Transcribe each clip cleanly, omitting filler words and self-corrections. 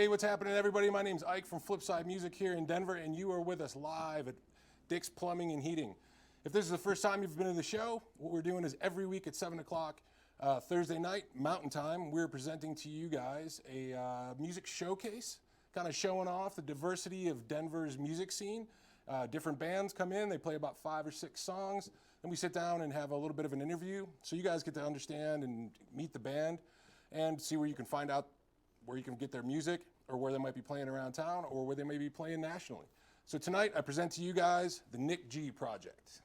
what's happening, everybody? My name's Ike from Flipside Music here in Denver, and you are with us live at Dick's Plumbing and Heating. If this is the first time you've been to the show, what we're doing is every week at 7 o'clock Thursday night, Mountain Time, we're presenting to you guys a music showcase, kind of showing off the diversity of Denver's music scene. Different bands come in, they play about 5 or 6 songs, and we sit down and have a little bit of an interview, so you guys get to understand and meet the band and see where you can find out where you can get their music, or where they might be playing around town, or where they may be playing nationally. So tonight, I present to you guys the Nick G Project.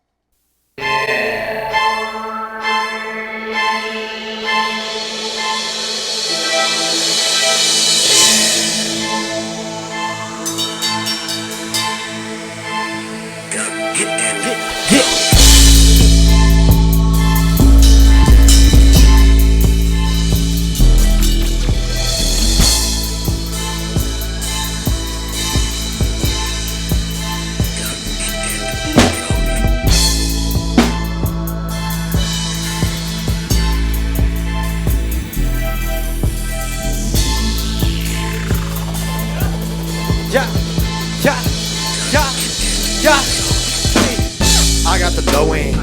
I got the low end,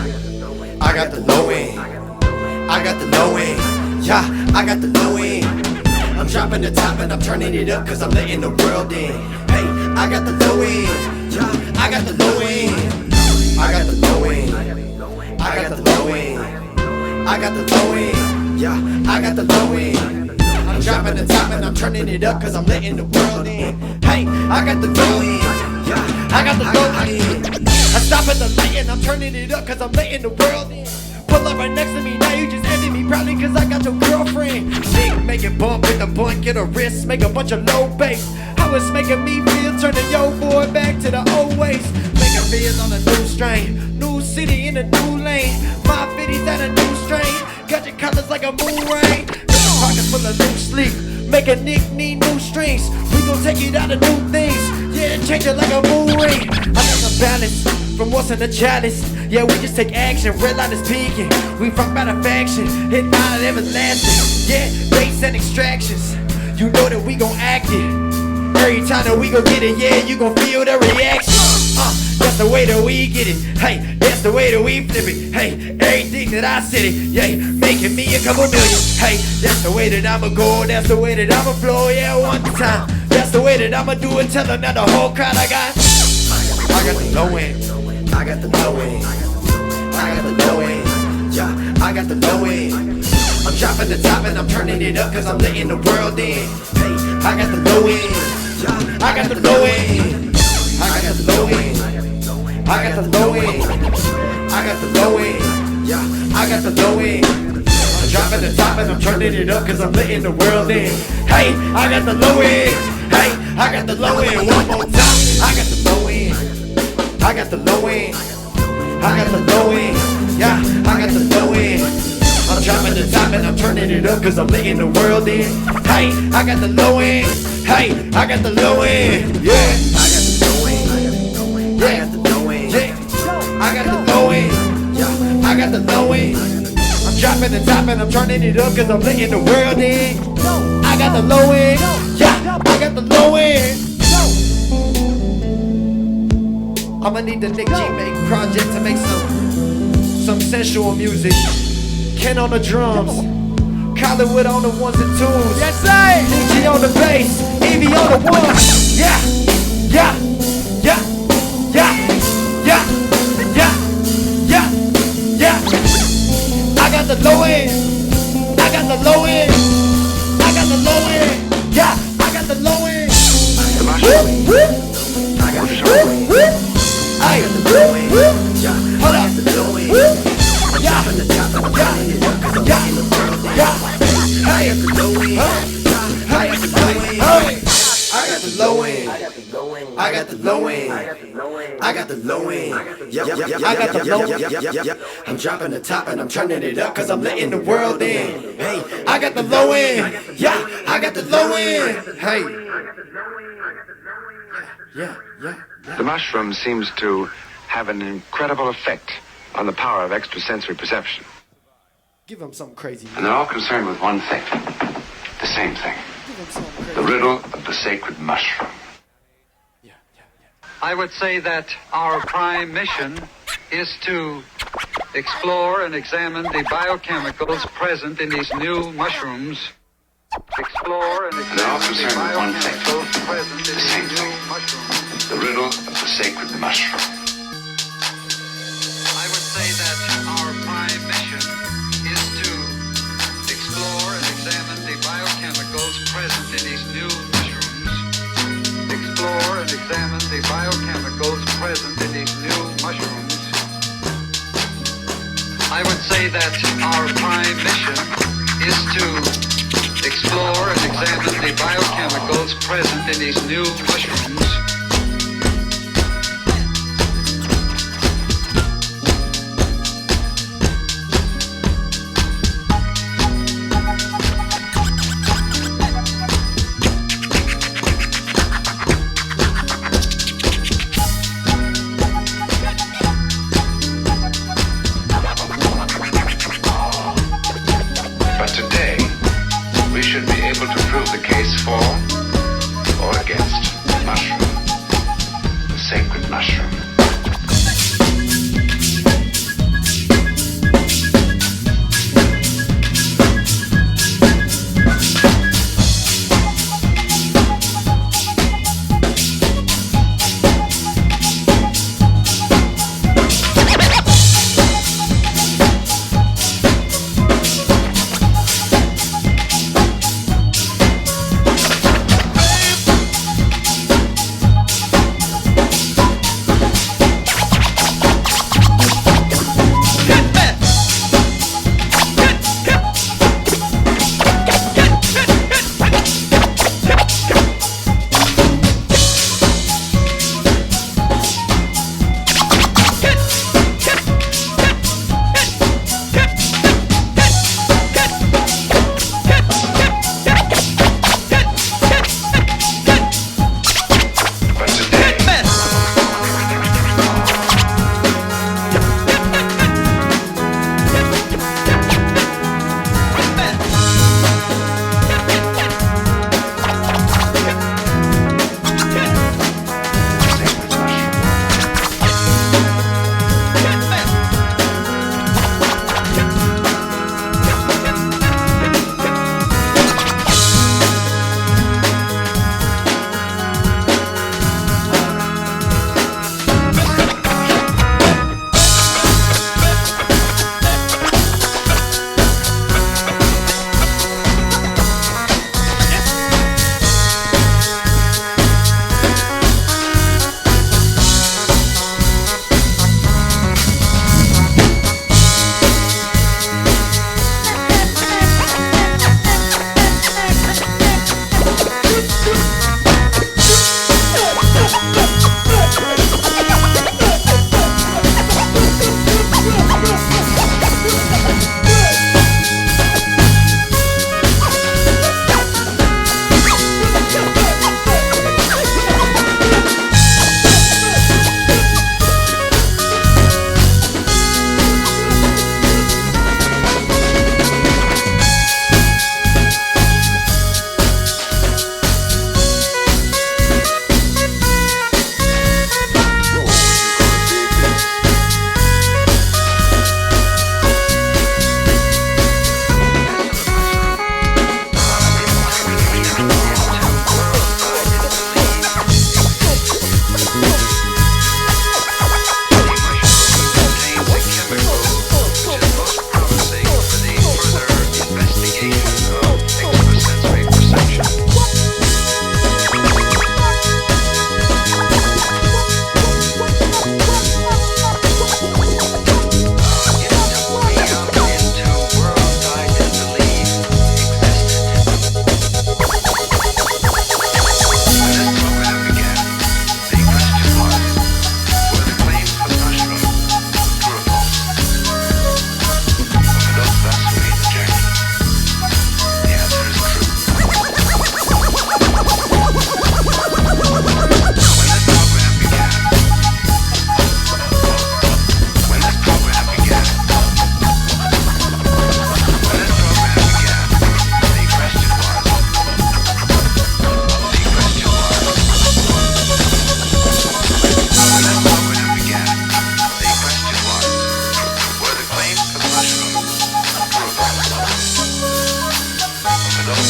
I got the low end, I got the low end, yeah, I got the low end. I'm dropping the top and I'm turning it up cause I'm letting the world in. Hey, I got the low end, yeah, I got the low end, I got the low end, I got the low end, I got the low end, yeah, I got the low end. I'm dropping the top and I'm turning it up cause I'm letting the world in. Hey, I got the low end, yeah, I got the low end. I stop at the light and I'm turning it up cause I'm letting the world in. Pull up right next to me, now you just envy me probably cause I got your girlfriend. Sick, make it bump in the blunt, get a wrist, make a bunch of low bass. How it's making me feel, turning your boy back to the old ways. Making feels on a new strain, new city in a new lane. My 50's at a new strain, got your colors like a moon rain. Got your pockets full of new sleep, make a Nick need new strings. We gon' take it out of new things, yeah, change it like a moon ring. I got the balance from what's in the chalice. Yeah, we just take action, red line is peaking. We from out of faction, hit out everlasting. Yeah, bass and extractions, you know that we gon' act it. Every time that we gon' get it, yeah, you gon' feel the reaction. That's the way that we get it, hey, that's the way that we flip it. Hey, everything that I said it, yeah, making me a couple million. Hey, that's the way that I'ma go, that's the way that I'ma flow, yeah, one time. That's the way that I'ma do it, tell them that the whole crowd I got the low end, I got the low end, I got the low end, yeah, I got the low end. I'm dropping the top and I'm turning it up cause I'm letting the world in. Hey, I got the low end, yeah, I got the low end, I got the low end, I got the low end, I got the low end, yeah, I got the low end. I'm dropping the top and I'm turning it up cause I'm letting the world in. Hey, I got the low end, hey, I got the low end. One more time, I got the low end, I got the low end, I got the low end, yeah, I got the low end. I'm dropping the top and I'm turning it up cause I'm letting the world in. Hey, I got the low end, hey, I got the low end, yeah. I got the low end, yeah, I got the low end, yeah, I got the low end, yeah, I got the low end. I'm dropping the top and I'm turning it up cause I'm letting the world in. I got the low end, yeah, I got the low end. I'ma need the Nick G make project to make some sensual music. Ken on the drums, Collingwood on the ones and twos. Yes, sir. Nick G on the bass, ItsEvi on the ones. Yeah, yeah, yeah, yeah, yeah, yeah, yeah, yeah. I got the low end, I got the low end, I got the low end. Yeah, I got the low end. I got the low end. I got the low end. Yeah, hold up. The low end. Yeah, yeah, yeah, yeah. I got the low end. I got the low end. I got the low end. I got the low end. I got the low end. Yeah, yeah, yeah. I got the low end. I'm dropping the top and I'm turning it up cause I'm letting the world in. Hey, I got the low end. Yeah, I got the low end. Hey. Yeah, yeah, yeah. The mushroom seems to have an incredible effect on the power of extrasensory perception. Give them something crazy. And they're all concerned with one thing, the same thing. Give The riddle of the sacred mushroom. I would say that our prime mission is to explore and examine the biochemicals present in these new mushrooms. Explore and also examine the serve one thing. biochemicals present in The same these new thing. mushrooms. The riddle of the sacred mushroom. I would say that our prime mission is to explore and examine the biochemicals present in these new mushrooms. Explore and examine the biochemicals present in these new mushrooms. I would say that our prime mission is to explore and examine the biochemicals present in these new mushrooms. But today, we should be able to prove the case for or against the mushroom, the sacred mushroom.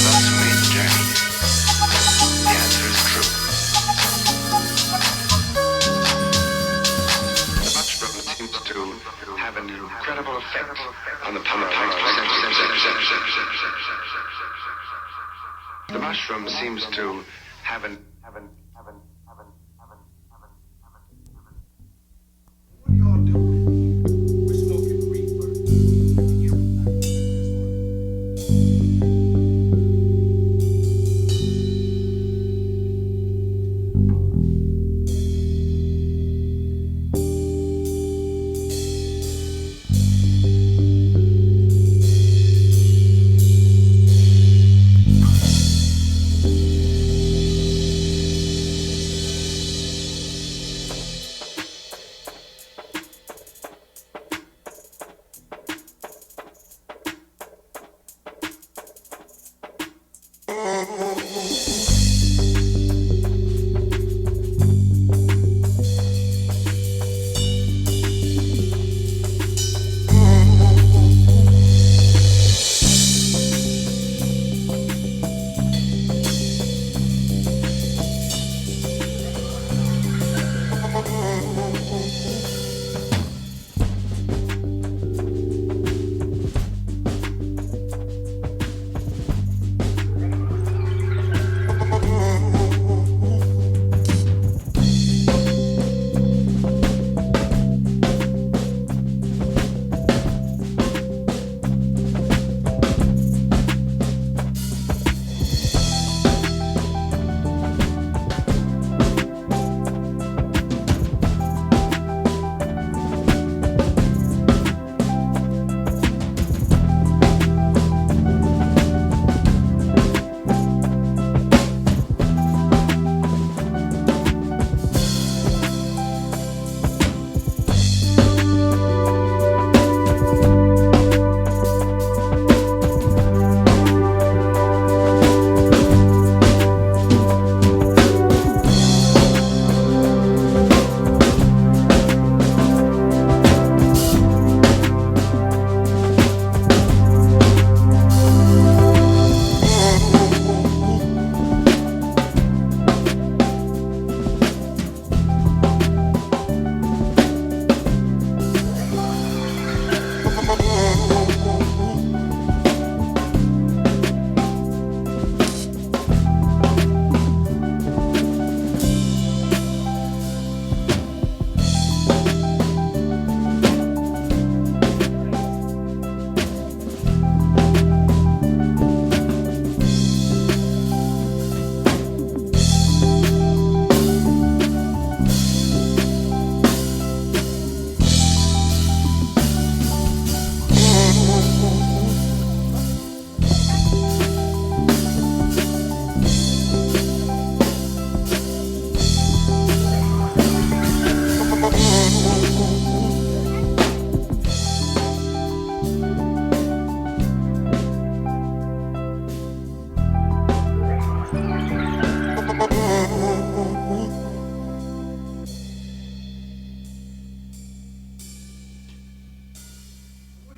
of us who made the journey? The answer is true. The mushroom seems to have an incredible effect on the power of The mushroom seems to have an What are y'all doing? We're smoking reefer.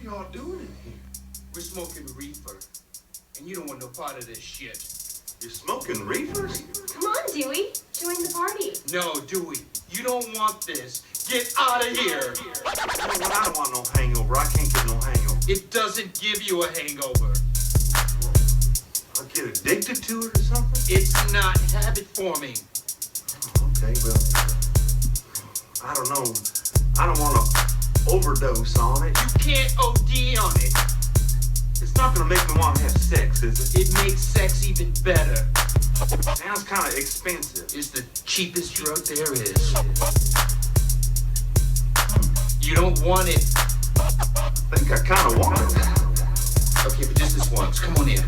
y'all doing in here? We're smoking reefer, and you don't want no part of this shit. You're smoking reefers? Come on, Dewey. Join the party. No, Dewey, you don't want this. Get out of here. You know what? I don't want no hangover. I can't get no hangover. It doesn't give you a hangover. I'll get addicted to it or something? It's not habit forming. Oh, okay, well, I don't know. I don't want to overdose on it. You can't OD on it. It's not going to make me want to have sex, is it? It makes sex even better. Sounds kind of expensive. It's the cheapest drug there is. You don't want it. I think I kind of want it. Okay, but just this once. Come on in.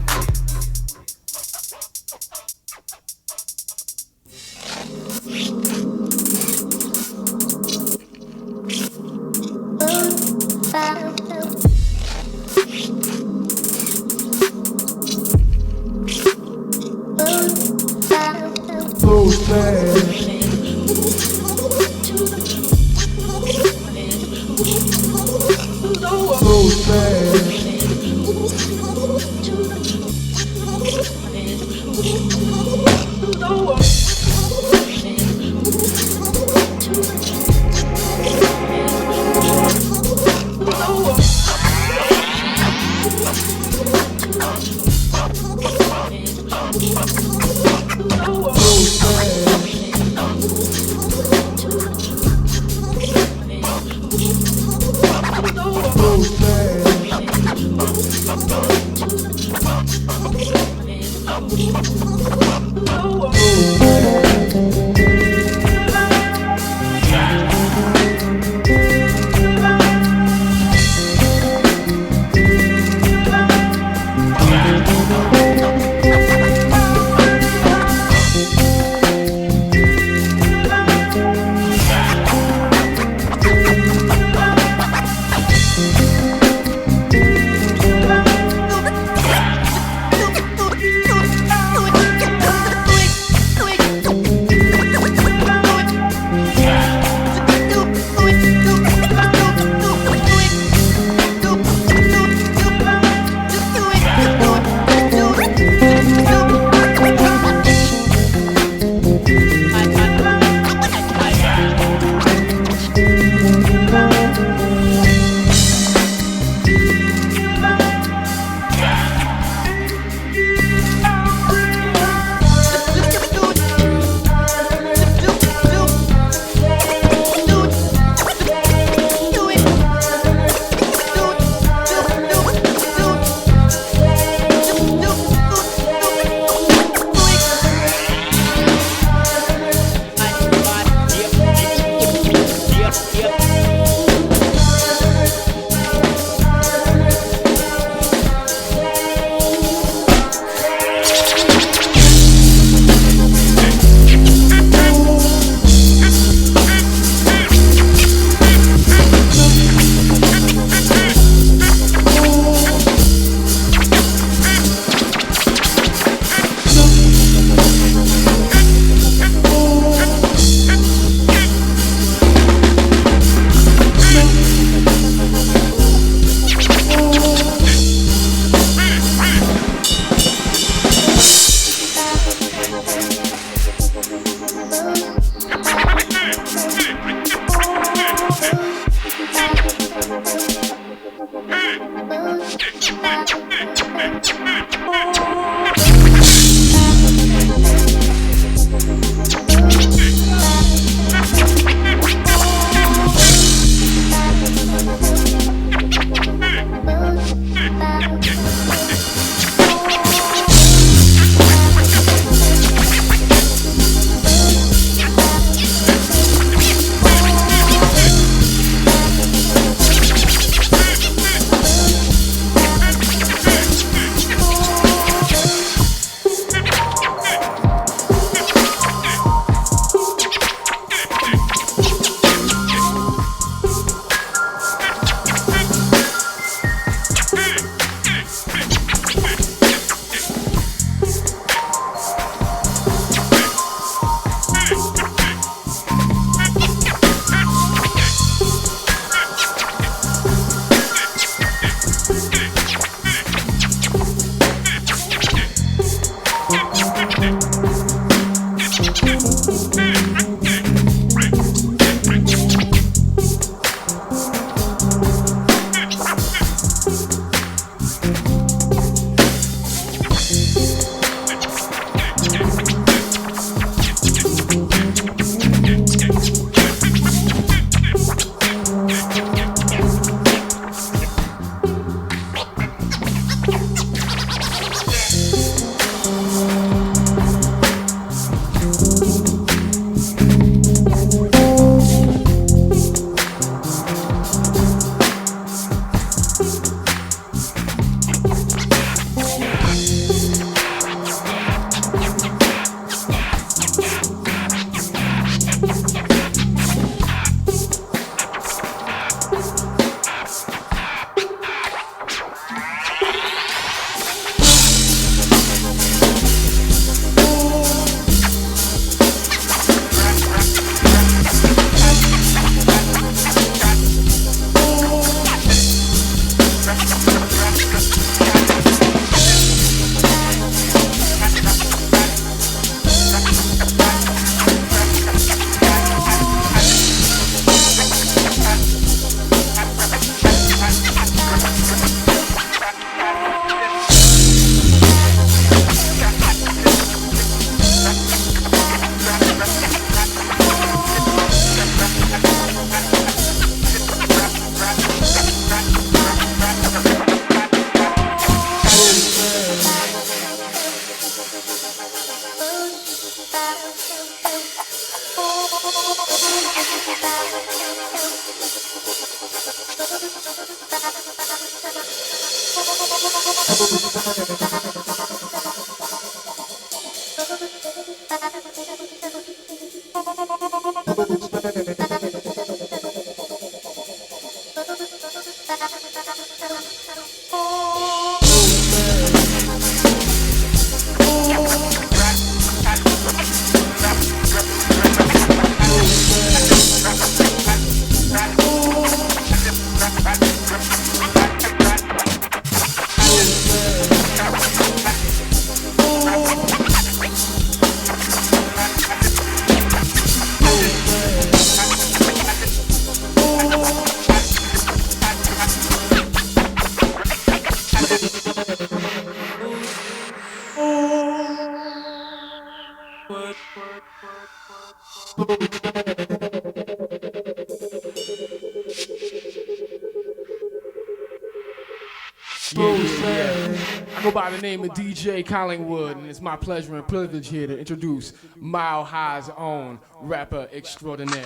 I go by the name of DJ Collingwood, and it's my pleasure and privilege here to introduce Mile High's own rapper extraordinaire.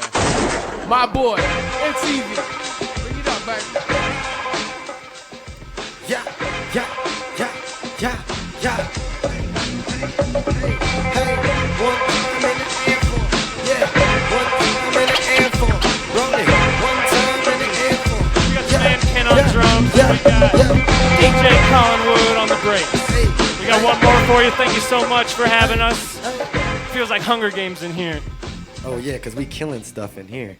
My boy, ItsEvi. Bring it up, baby. Yeah, yeah, yeah, yeah, yeah. Hey, one time in the air for, yeah, one time in the air for, rolling, one time in the air for. We got Sam Ken on drums, we got DJ Collingwood on the brakes. We got one more for you. Thank you so much for having us. Feels like Hunger Games in here. Oh yeah, cause we killing stuff in here.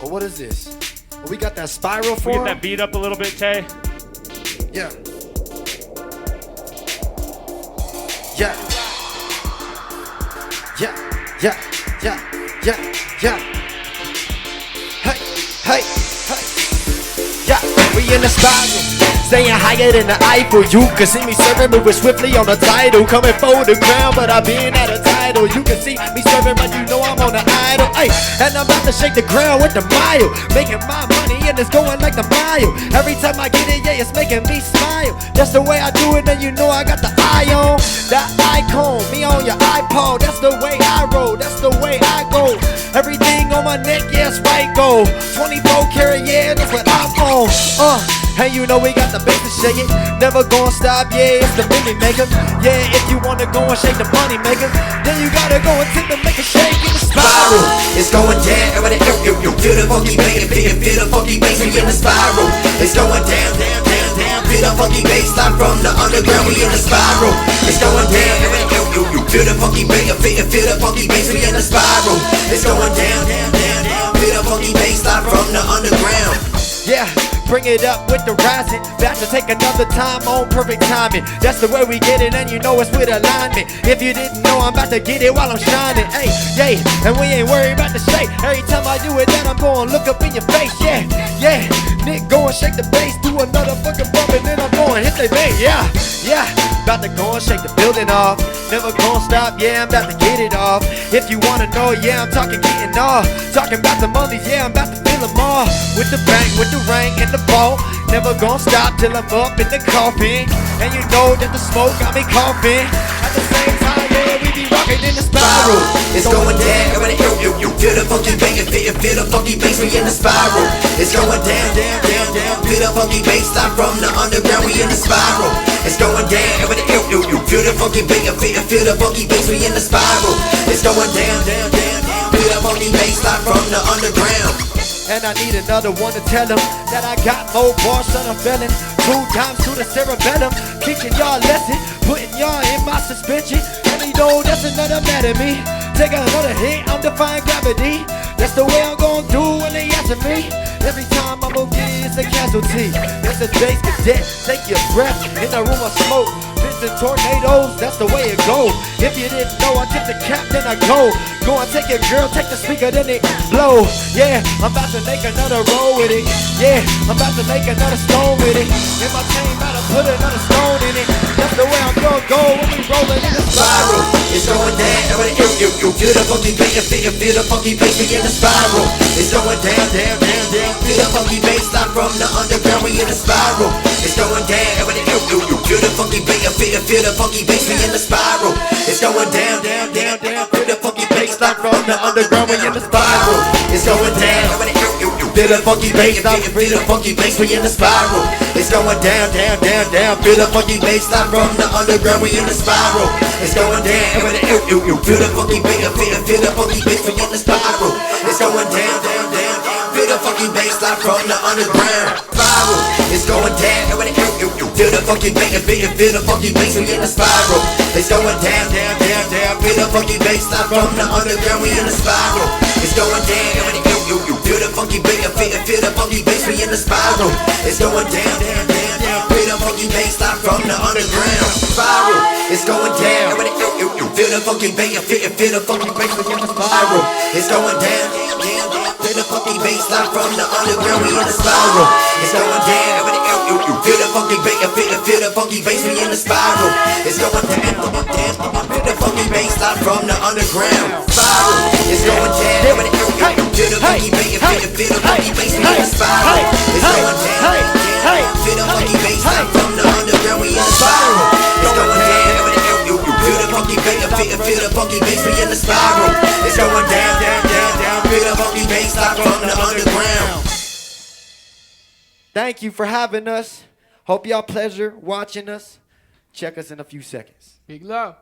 Oh, what is this? Oh, we got that spiral for We get that beat up a little bit, Tay. Yeah. Yeah. Yeah. Yeah. Yeah. Yeah. Yeah. Hey. Hey. Hey. Yeah. We in the spiral. Staying higher than the Eiffel. You can see me serving, moving swiftly on the tidal. Coming for the ground, but I've been at a title. You can see me serving, but you know I'm on the idle. Ay, and I'm about to shake the ground with the mile. Making my money and it's going like the mile. Every time I get it, yeah, it's making me smile. That's the way I do it, and you know I got the eye on. That icon, me on your iPod. That's the way I roll, that's the way I go. Everything on my neck, yes, right go. 24 karat, yeah, that's what I'm on. And you know we got the bass to shake it. Never gonna stop, yeah, it's the money maker. Yeah, if you wanna go and shake the money maker, then you gotta go and tip and make a shake in the spiral. It's going down, you feel the funky bass, feel the funky bass, we in the spiral. It's going down, down, down, down, feel the funky bass, line from the underground, we in the spiral. It's going down, you feel the funky bass, feel the funky bass, we in the spiral. It's going down, down, down, down, feel the funky bass, line from the underground. Yeah. Bring it up with the rising. About to take another time on perfect timing. That's the way we get it, and you know it's with alignment. If you didn't know, I'm about to get it while I'm shining. Hey, yeah, and we ain't worried about the shape. Every time I do it, then I'm going look up in your face. Yeah, yeah. Nick, go and shake the bass, do another fucking bump, and then I'm going hit the bass. Yeah, yeah. About to go and shake the building off. Never gonna stop, yeah, I'm about to get it off. If you wanna know, yeah, I'm talking getting off. Talking about the monies, yeah, I'm about to fill them all. With the bang, with the ring, and the ball. Never gonna stop till I'm up in the coffin. And you know that the smoke got me coughing. At the same time, yeah, we be rocking in the spiral. It's going down, you feel the funky bass, feel the funky bass, we in the spiral. It's going down, down, down, down, feel the funky bass, line from the underground, we in the spiral. It's going down, you feel the funky bass, feel the funky bass, we in the spiral. It's going down, down, down, down, feel the funky bass, line from the underground. And I need another one to tell them that I got more bars than I'm feeling. 2 times to the cerebellum, teaching y'all lesson, putting y'all in my suspension. And you know that's another matter me. Take another hit, I'm defying gravity. That's the way I'm gonna do when they answer me. Every time I'm gonna get it's a casualty. It's a Space Cadet, take your breath in a room of smoke. Vincent tornadoes, that's the way it goes. If you didn't know, I tip the cap, then I go. Go and take your girl, take the speaker, then it blow. Yeah, I'm about to make another roll with it. Yeah, I'm about to make another stone with it. In my chain, about to put another stone in it. That's the way I'm gonna go when we rollin' in the spiral. It's going down, you feel the funky bass, feel the funky bass, we in the spiral. It's going down, down, down, down, feel the funky bass, line from the underground, we in the spiral. It's going down, you Feel the funky bass, feel the funky bass, we in the spiral. It's going down, down, down, down. Feel the funky bass, like from the underground, we in the spiral. It's going down. Feel the funky bass, feel the funky bass, we in the spiral. It's going down, down, down, down. Feel the funky bass, like from the underground, we in the spiral. It's going down. Feel the funky bass, feel the funky bass, we in the spiral. It's going down, down, down. Feel the funky bass, like from the underground. Spiral. It's going down. Feel the funky bass, feel the funky bass, we in the spiral. It's going down, down, down, down. Feel the funky bass, like from the underground, we in the spiral. It's going down. Feel the funky bass, feel the funky bass, we in the spiral. It's going down, down, down, down. Feel the funky bass, like from the underground. Spiral. It's going down. Feel the funky bass, feel the funky bass, we in the spiral. It's going down, down, down, down. Feel the funky bass, like from the underground, we in the spiral. It's going down. Feel the funky bass, feel the funky bass, we in the spiral. It's going down, down. Feel the funky bass, like from the underground. Spiral. It's going down. Feel the funky bass, feel the funky bass, we in the spiral. It's going down, down. Feel the funky bass, like from the underground, we in the spiral. It's going down. Feel the funky bass, feel the funky bass, we in the spiral. It's going down, down, down, down. Feel the funky bass, like from the underground. Thank you for having us. Hope y'all pleasure watching us. Check us in a few seconds. Big love.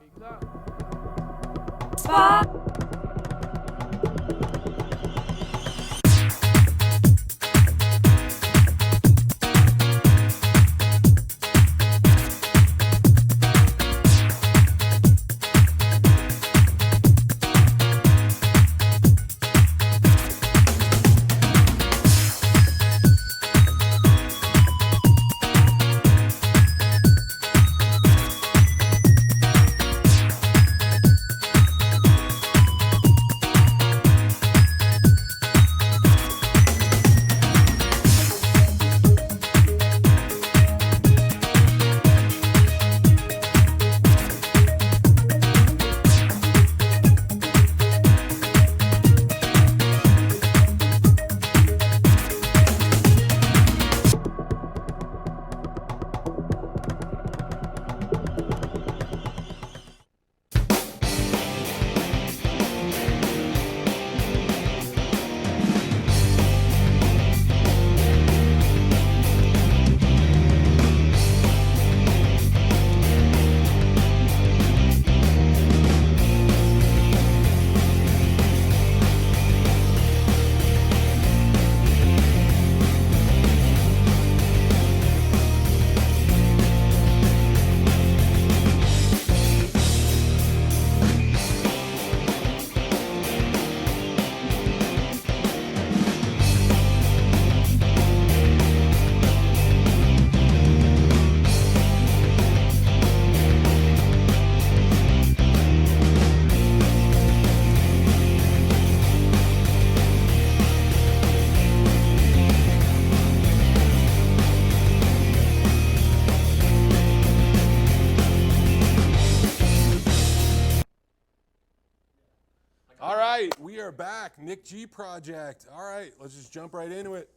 All right, we are back. Nick G Project. All right, let's just jump right into it.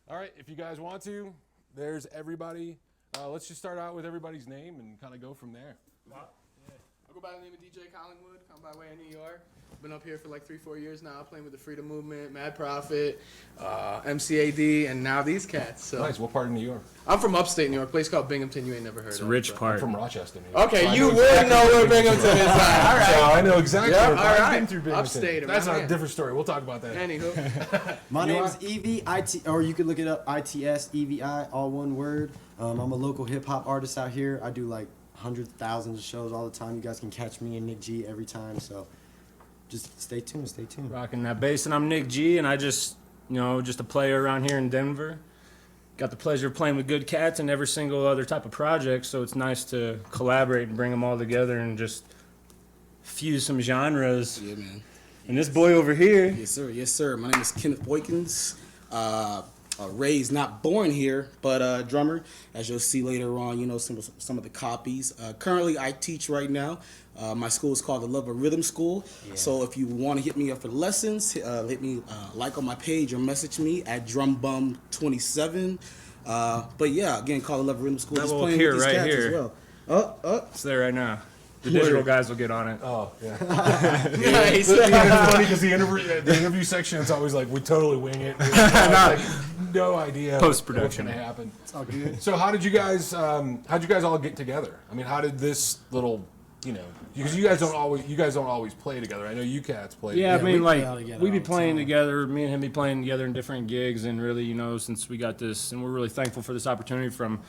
All right, if you guys want to, there's everybody. Let's just start out with everybody's name and kind of go from there. I go by the name of DJ Collingwood, come by way of New York. Been up here for like 3-4 years now, playing with the Freedom Movement, Mad Prophet, MCAD, and now these cats. So. Nice. What part of New York? I'm from upstate New York, a place called Binghamton. You ain't never heard It's of. a rich but- part. I'm from Rochester, New York. Okay, So I you would exactly know where Binghamton is at. All right. So I know exactly. Yep, where all I've right. been through Binghamton. Upstate, That's man. a different story. We'll talk about that. Anywho. My name is Evi, or you could look it up, ITSEVI, all one word. I'm a local hip-hop artist out here. I do like hundreds, thousands of shows all the time. You guys can catch me and Nick G every time, so just stay tuned, stay tuned. Rocking that bass, and I'm Nick G, and I just a player around here in Denver. Got the pleasure of playing with good cats and every single other type of project, so it's nice to collaborate and bring them all together and just fuse some genres. Yeah, man. And this boy over here. Yes, sir. Yes, sir. My name is Kenneth Boykins. Raised, not born here, but drummer. As you'll see later on, some of the copies. Currently, I teach right now. My school is called the Love of Rhythm School. Yeah. So if you want to hit me up for lessons, hit me like on my page or message me at drumbum27. But yeah, again, Call the Love Rhythm School. That Just will playing appear with these right cats here. as well. It's there right now. The digital guys will get on it. Oh, yeah. Nice. It's funny because the interview section, it's always like, we totally wing it. Like, no idea Post-production. what's going to happen. It's all good. So how'd you guys all get together? I mean, how did this little, because you guys don't always play together. I know you cats play Yeah, together. I mean, we play like, all together we be all the playing time. together, me and him be playing together in different gigs, and really, since we got this, and we're really thankful for this opportunity from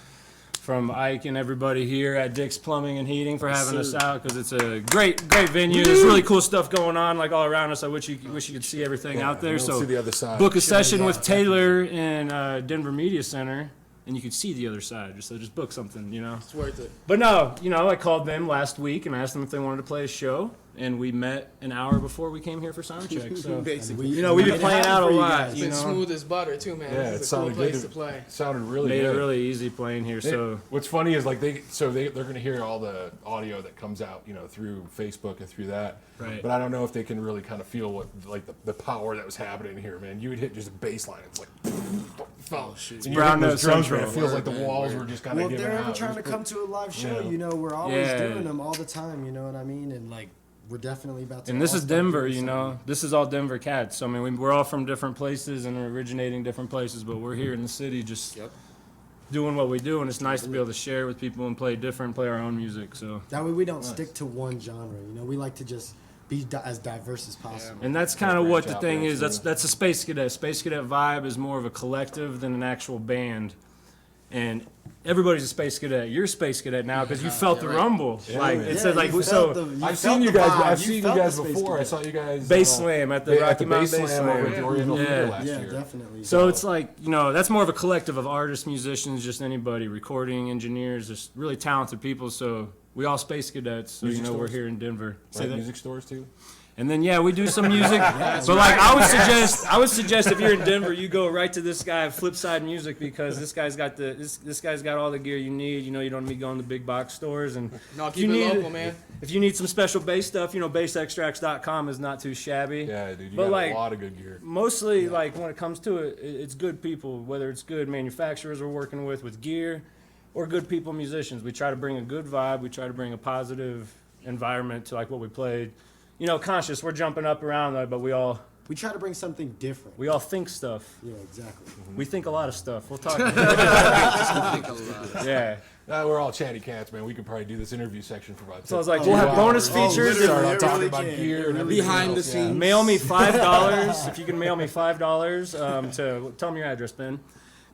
Ike and everybody here at Dick's Plumbing and Heating for having us out, because it's a great venue. There's really cool stuff going on, like, all around us. I wish you could see everything out there. I don't So see the other side. book a session with Taylor in Denver Media Center, and you could see the other side. Just book something, It's worth it. But no, I called them last week and asked them if they wanted to play a show, and we met an hour before we came here for sound check. So Basically. we've been playing out a lot. It's been smooth as butter too, man. Yeah, This it is a cool sounded place good. to play. It sounded really Made good. it really easy playing here. So What's funny is like they're going to hear all the audio that comes out, through Facebook and through that. Right. But I don't know if they can really kind of feel what like the power that was happening here, man. You would hit just a bass line, it's like fell. And you Brown hit note those drums, man. It central. feels like the walls were just kind Well, of if giving they're ever out. trying to It was come to a live show, Yeah. we're always Yeah. doing them all the time. You know what I mean? And like, we're definitely about to. and this all is start Denver, doing something. This is all Denver cats. So I mean, we're all from different places and originating different places, but we're here in the city just doing what we do, and it's nice to be able to share with people and play our own music. So. That way we don't stick to one genre. We like to just be as diverse as possible. And that's kind of what the out thing there, is. too. That's a Space Cadet. Space Cadet Vibe is more of a collective than an actual band. And everybody's a Space Cadet. You're a Space Cadet now because you felt the rumble. I've seen you guys before. I saw you guys Bass Slam at the Rocky Mountain Bass Slam over at Slam. the Oriental Theater Yeah. last Yeah, year. definitely. So it's like, that's more of a collective of artists, musicians, just anybody, recording engineers, just really talented people. So we all Space Cadets. So Music we're stores? here in Denver. Say Right, that? music stores too. And then we do some music. But like I would suggest if you're in Denver, you go right to this guy Flipside Music, because this guy's got this guy's got all the gear you need. You don't need to go in the big box stores. And No, if keep you it need local, man. If you need some special bass stuff, bassextracts.com is not too shabby. Yeah, dude, you But got like, a lot of good gear. Mostly like when it comes to it, it's good people, whether it's good manufacturers we're working with gear, or good people, musicians. We try to bring a good vibe. We try to bring a positive environment to like what we played. Conscious, we're jumping up around, but we try to bring something different. all think stuff. Yeah, exactly. We think a lot of stuff. We'll talk. Yeah. We're all chatty cats, man. We could probably do this interview section for about. So I was like, we'll have bonus features. Start literally, out talking really about can. gear and everything Behind the else, yeah. scenes. Mail me $5 if you can mail me $5 to tell me your address, Ben.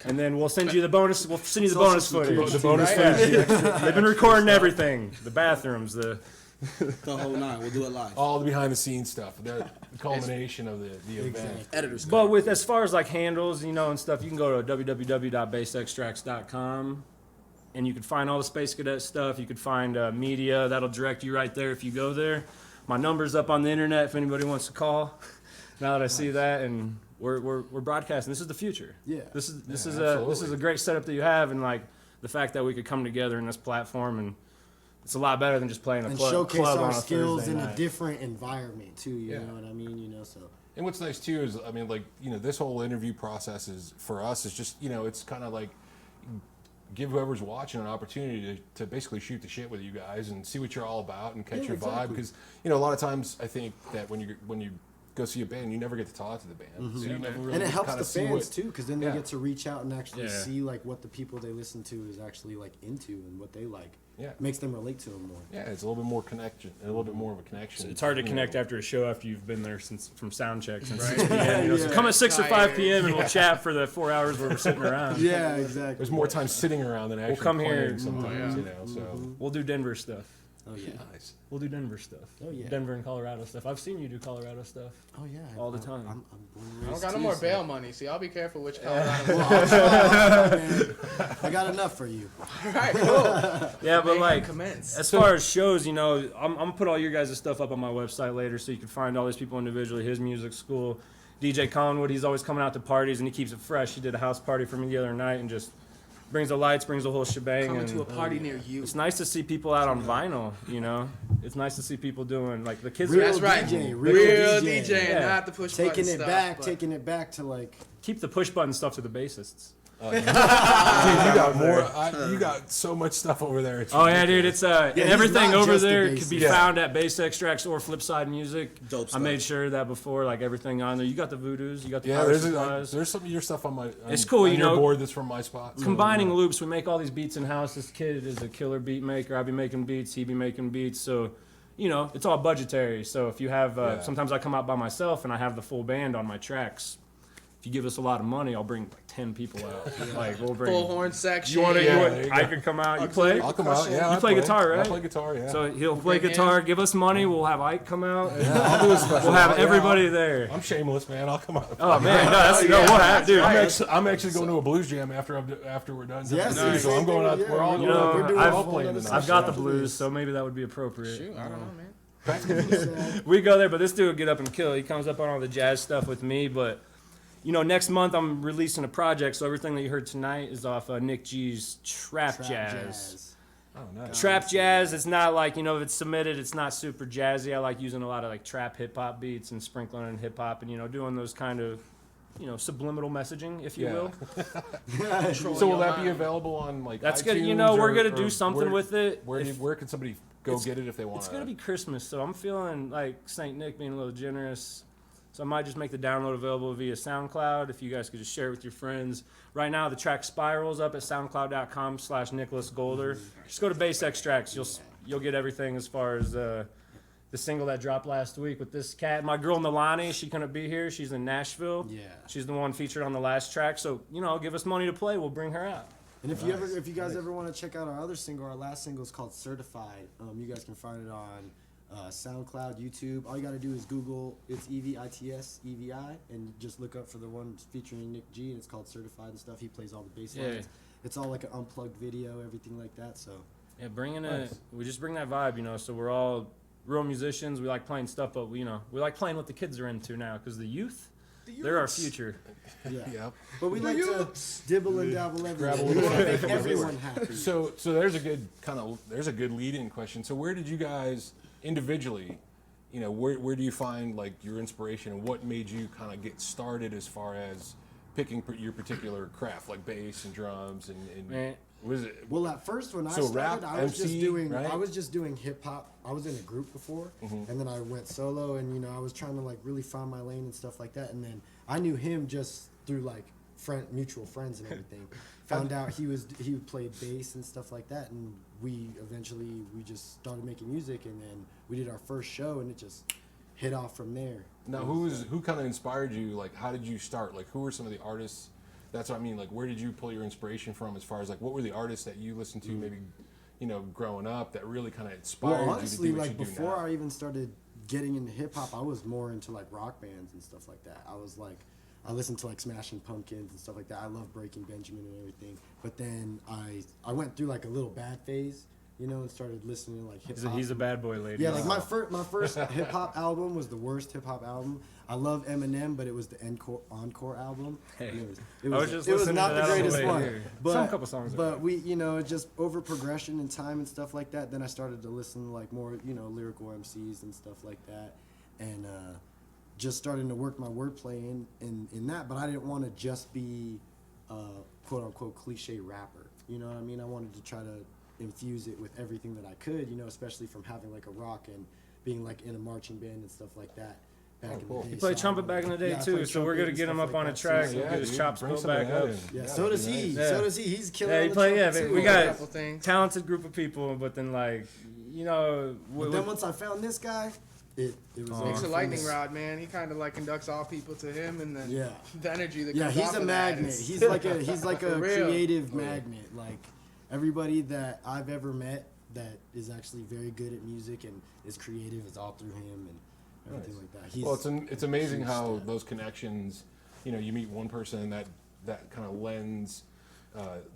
And then we'll send you the bonus. We'll send you the bonus footage. The bonus Right? footage. They've been recording everything. The bathrooms, the whole nine. We'll do it live. All the behind the scenes stuff. The culmination of the event. Editors. But with as far as like handles, and stuff, you can go to www.bassextracts.com, and you can find all the Space Cadet stuff. You could find media that'll direct you right there if you go there. My number's up on the internet if anybody wants to call. Now that I see that, and we're broadcasting. This is the future. Yeah. This is this absolutely. is a great setup that you have, and like the fact that we could come together in this platform, and it's a lot better than just playing a And club showcase on our a skills Thursday in night. a different environment too. You Yeah. know what I mean? So. And what's nice too is, I mean, like, this whole interview process is for us is just, it's kind of like give whoever's watching an opportunity to basically shoot the shit with you guys and see what you're all about and catch your vibe. Because, a lot of times I think that when you go see a band, you never get to talk to the band. So you never really And it helps kinda the see fans what- too, because then they Yeah. get to reach out and actually Yeah. see like what the people they listen to is actually like into and what they like. Yeah. Makes them relate to them more. Yeah, it's a little bit more connection, a little bit more of a connection. It's hard to connect after a show after you've been there from sound check since 6 p.m. So come at 6 or 5 p.m. and we'll chat for the 4 hours where we're sitting around. Yeah, exactly. There's more time sitting around than actually come here. playing sometimes, so. We'll do Denver stuff. Oh yeah. Nice. We'll do Denver stuff. Oh, yeah. Denver and Colorado stuff. I've seen you do Colorado stuff. Oh yeah. All the time. I'm born and I don't raised got no too, more so- bail money. See, I'll be careful which Colorado. Man, I got enough for you. All right, cool. Yeah, but like, Commence. as far as shows, I'm gonna put all your guys' stuff up on my website later, so you can find all these people individually. His music school, DJ Collingwood, he's always coming out to parties and he keeps it fresh. He did a house party for me the other night and just brings the lights, brings the whole shebang. Coming and to a party near you. It's nice to see people out on vinyl. It's nice to see people doing like the kids. Real That's right. DJ, Real DJ. DJ, Yeah. not the push Taking button it stuff, back, but- taking it back to like. Keep the push button stuff to the bassists. Dude, you got more. You got so much stuff over there. It's yeah, dude, it's and everything not over just the there bass. could be Yeah. found at Bass Extracts or Flipside Music. Dope I stuff. made sure that before, like everything on there. You got the Voodoos, you got the yeah. Power There's Supplies. there's some of your stuff on my. It's cool, on you your know, board that's from my spot. So, Combining yeah. loops, we make all these beats in house. This kid is a killer beat maker. I be making beats, he be making beats. So, you know, it's all budgetary. So if you have, Yeah. sometimes I come out by myself and I have the full band on my tracks. If you give us a lot of money, I'll bring like 10 people out. Like we'll bring. Full horn section. You want to? Yeah, there you I go. could come out. You play? I'll come out. Yeah, You I play guitar, I right? play guitar. Yeah. So he'll play bring guitar, him. give us money. We'll have Ike come out. I'll do a special. We'll have Yeah, everybody there. I'm shameless, man. I'll come out. Oh man, no, that's no, we'll have, dude. I'm actually going to a blues jam after we're done. Yes, Nice. So I'm going out. yeah, We're all you going know, out. we're doing We're a all full playing other tonight. I've got the After blues, this. so maybe that would be appropriate. Shoot, I don't know, man. We go there, but this dude will get up and kill. He comes up on all the jazz stuff with me, but you know, next month I'm releasing a project, so everything that you heard tonight is off Nick G's Trap Jazz. Oh, nice. Trap jazz, it's not like, you know, if it's submitted, it's not super jazzy. I like using a lot of like trap hip hop beats and sprinkling in hip hop and, you know, doing those kind of, you know, subliminal messaging, if you Yeah. will. So will that be available on like That's iTunes? good. You know, we're or- gonna or do something where- with it. Where can somebody go get it if they want? It's gonna be Christmas, so I'm feeling like Saint Nick being a little generous. So I might just make the download available via SoundCloud. If you guys could just share it with your friends. Right now, the track Spirals up at soundcloud.com/Nicholas Golder. Just go to Bass Extracts. You'll get everything as far as the single that dropped last week with this cat. My girl Nalani, she couldn't be here. She's in Nashville. Yeah. She's the one featured on the last track. So, you know, give us money to play. We'll bring her out. And if you guys ever want to check out our other single, our last single is called Certified. You guys can find it on SoundCloud, YouTube. All you got to do is Google ItsEvi, ItsEvi, and just look up for the one featuring Nick G, and it's called Certified and stuff. He plays all the bass lines. It's all like an unplugged video, everything like that. So Yeah, we just bring that vibe, you know. So we're all real musicians. We like playing stuff, but we like playing what the kids are into now, because the youth, they're our future. yeah. But we like to dibble and dabble everywhere. We want to make everyone happy. So there's a good lead-in question. So where did you guys individually, you know, where do you find like your inspiration, and what made you kind of get started as far as picking your particular craft, like bass and drums and was it? Well, at first when I So started, rap, I was MC, right? I was just doing hip hop. I was in a group before, and then I went solo, and you know I was trying to like really find my lane and stuff like that. And then I knew him just through like mutual friends and everything. Found out he played bass and stuff like that, and we just started making music, and then we did our first show, and it just hit off from there. Now, who kind of inspired you? Like, how did you start? Like, who were some of the artists? That's what I mean. Like, where did you pull your inspiration from? As far as like, what were the artists that you listened to, maybe, you know, growing up, that really kind of inspired Well, honestly, you to do what like you do before now? I even started getting into hip hop, I was more into like rock bands and stuff like that. I listened to like Smashing Pumpkins and stuff like that. I love Breaking Benjamin and everything. But then I went through like a little bad phase, you know, and started listening to like hip hop. He's a bad boy, lady. Yeah, like my first hip hop album was the worst hip hop album. I love Eminem, but it was the encore album. Hey, it I was just it was listening not to the that on the greatest way one. here. But Some couple songs. But we, you know, just over progression and time and stuff like that. Then I started to listen to like more, you know, lyrical MCs and stuff like that, and just starting to work my wordplay in that. But I didn't want to just be a quote unquote cliche rapper. You know what I mean? I wanted to try to infuse it with everything that I could, you know, especially from having like a rock and being like in a marching band and stuff like that. Back in the day. He played trumpet back in the day Yeah, I too, played so we're trumpet gonna and get him stuff up like on a that, track. too. We'll get his chops bring built some of back that up. in. Yeah, so does he. Yeah. So does he. He's killing Yeah, on he the play. Yeah, trumpet, we too. got Couple things. talented group of people, but then like, you know, But then once I found this guy, it was Makes a on lightning from rod, man. He kind of like conducts all people to him, and then Yeah. the energy that Yeah, comes he's off a of that magnet. is- He's like a For real. creative magnet. Like everybody that I've ever met that is actually very good at music and is creative is all through him and everything like that. Well, it's amazing huge how step. those connections, you know, you meet one person and that kind of lends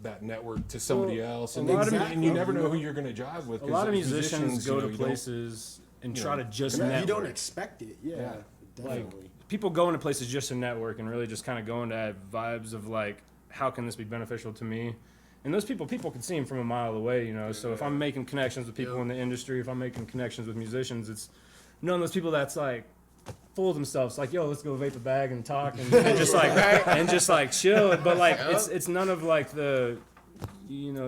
that network to somebody else, and, a lot of and you never know who you're going to jive with. a 'cause lot of as musicians go you to know, you don't- places and you try know, to just you network. don't expect it. Yeah, Yeah. definitely. People go into places just to network and really just kind of go into that vibes of like, how can this be beneficial to me? And those people can see them from a mile away, you know. So if I'm making connections with people in the industry, if I'm making connections with musicians, it's knowing those people that's like full of themselves. Like, yo, let's go vape a bag and talk and just like chill. But like, it's none of like the,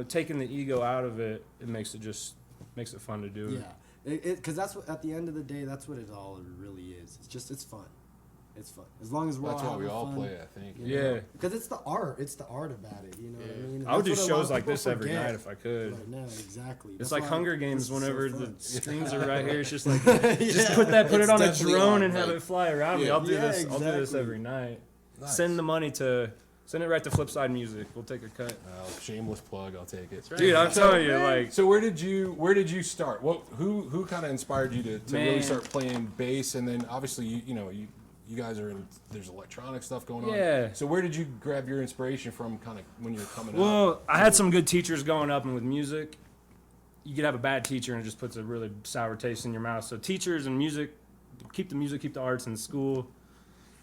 taking the ego out of it. It makes it fun to do. Yeah, because that's what, at the end of the day, that's what it all really is. It's fun. It's fun. As long as we're That's all why we having all fun, play, I think. Yeah. Because it's the art. It's the art about it. You know what I mean? I would do That's what a lot shows of like people this every forget. night if I could. Right now, exactly. It's That's like why Hunger this Games is so whenever fun. the screens are right here. It's just like, just put it on a drone and have it fly around me. I'll do this. I'll do this every night. Nice. Send it right to Flipside Music. We'll take a cut. Shameless plug. I'll take it. Dude, I'm telling you, like. So where did you start? Who kind of inspired you to really Man. start playing bass? And then obviously you guys are in, there's electronic stuff going on. Yeah. So where did you grab your inspiration from kind of when you were coming up? Well, I had some good teachers growing up, and with music, you could have a bad teacher and it just puts a really sour taste in your mouth. So teachers and music, keep the arts in school.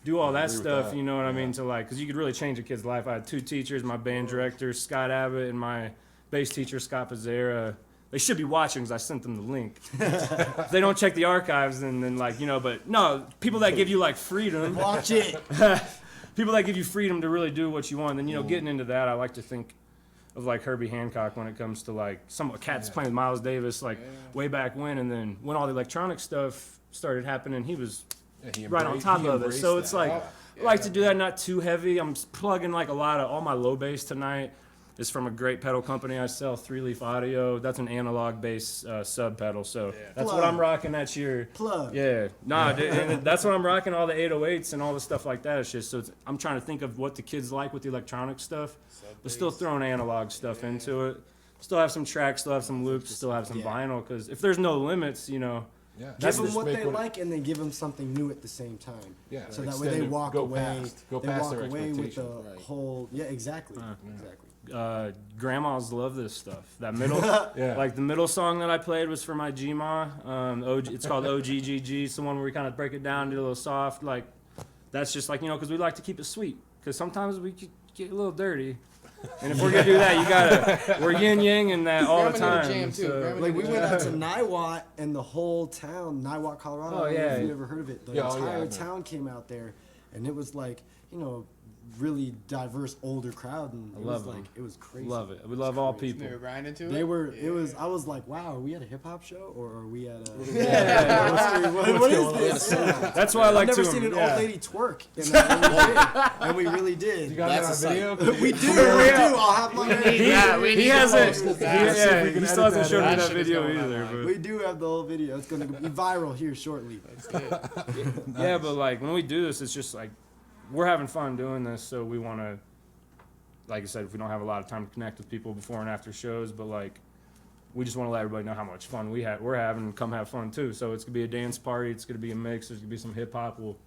Do all that stuff, you know what I mean? To like, because you could really change a kid's life. I had 2 teachers, my band director, Scott Abbott, and my bass teacher, Scott Pizzera. They should be watching because I sent them the link. If they don't check the archives, then like, but no, people that give you like freedom. Watch it. People that give you freedom to really do what you want. Then, getting into that, I like to think of like Herbie Hancock when it comes to like some cats playing with Miles Davis, like way back when. And then when all the electronic stuff started happening, he was right on top of it. So it's like, I like to do that, not too heavy. I'm plugging like all my low bass tonight is from a great pedal company I sell, 3-Leaf Audio. That's an analog bass sub pedal. So that's what I'm rocking that year. Plug. Yeah. Nah, dude, and that's what I'm rocking, all the 808s and all the stuff like that. It's just, so I'm trying to think of what the kids like with the electronic stuff, but still throwing analog stuff into it. Still have some tracks, still have some loops, still have some vinyl, because if there's no limits, Yeah. Give them what they like, and then give them something new at the same time. Yeah. So that way they walk away. Go they past walk their away with the expectation. whole. Yeah, exactly. Exactly. Grandmas love this stuff. That middle, like the middle song that I played was for my Gma. It's called OGGG. It's the one where we kind of break it down, do a little soft. Like that's just like because we like to keep it sweet. Because sometimes we get a little dirty. And if we're gonna do that, we're yin yang and that all the time. So. Like we went out to Niwot and the whole town, Niwot, Colorado. Oh, I don't know yeah. if you ever heard of it. The entire town came out there, and it was like really diverse older crowd, and it was like it was crazy. Love it. We love all people. They were grinding to it. They were. It was. I was like, wow, are we at a hip hop show or are we at a? What is this? That's why I like I've to. never seen an old lady twerk, and we really did. You got that video? We do. I'll have my. He hasn't. He still hasn't shown me that video either. But. We do have the whole video. It's going to be viral here shortly. That's good. Yeah, but like when we do this, it's just like we're having fun doing this, so we want to. Like I said, if we don't have a lot of time to connect with people before and after shows, but like we just want to let everybody know how much fun we're having and come have fun too. So it's gonna be a dance party. It's gonna be a mix. There's gonna be some hip hop. Will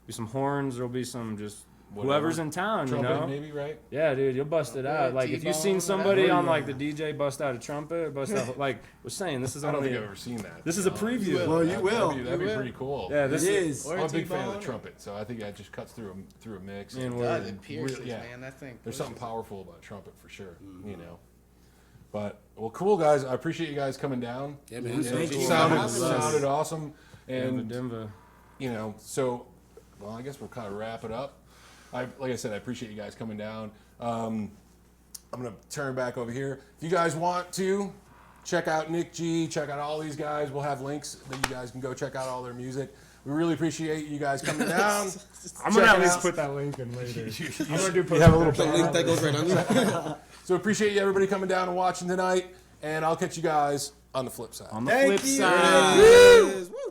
be some horns. There'll be some just. Whoever's in town, Trumpet, maybe, right? Yeah, dude, you'll bust it out. Like if you've seen somebody on like the DJ bust out a trumpet, bust out like we're saying, this is I don't only. think I've ever seen that. This is a preview. Well, you will. That'd be pretty cool. Yeah, this is. I'm a big fan of the trumpet, so I think that just cuts through a mix. And It pierces, man. That thing. There's something powerful about trumpet for sure, But well, cool guys. I appreciate you guys coming down. Yeah, man. It sounded awesome, and Denver. So well, I guess we'll kind of wrap it up. Like I said, I appreciate you guys coming down. I'm gonna turn back over here. If you guys want to check out Nick G, check out all these guys. We'll have links that you guys can go check out all their music. We really appreciate you guys coming down. I'm gonna at least put that link in later. I'm gonna do have a little The link that goes right under. So appreciate you everybody coming down and watching tonight, and I'll catch you guys on the flip side. On the flip side. Yes. Woo.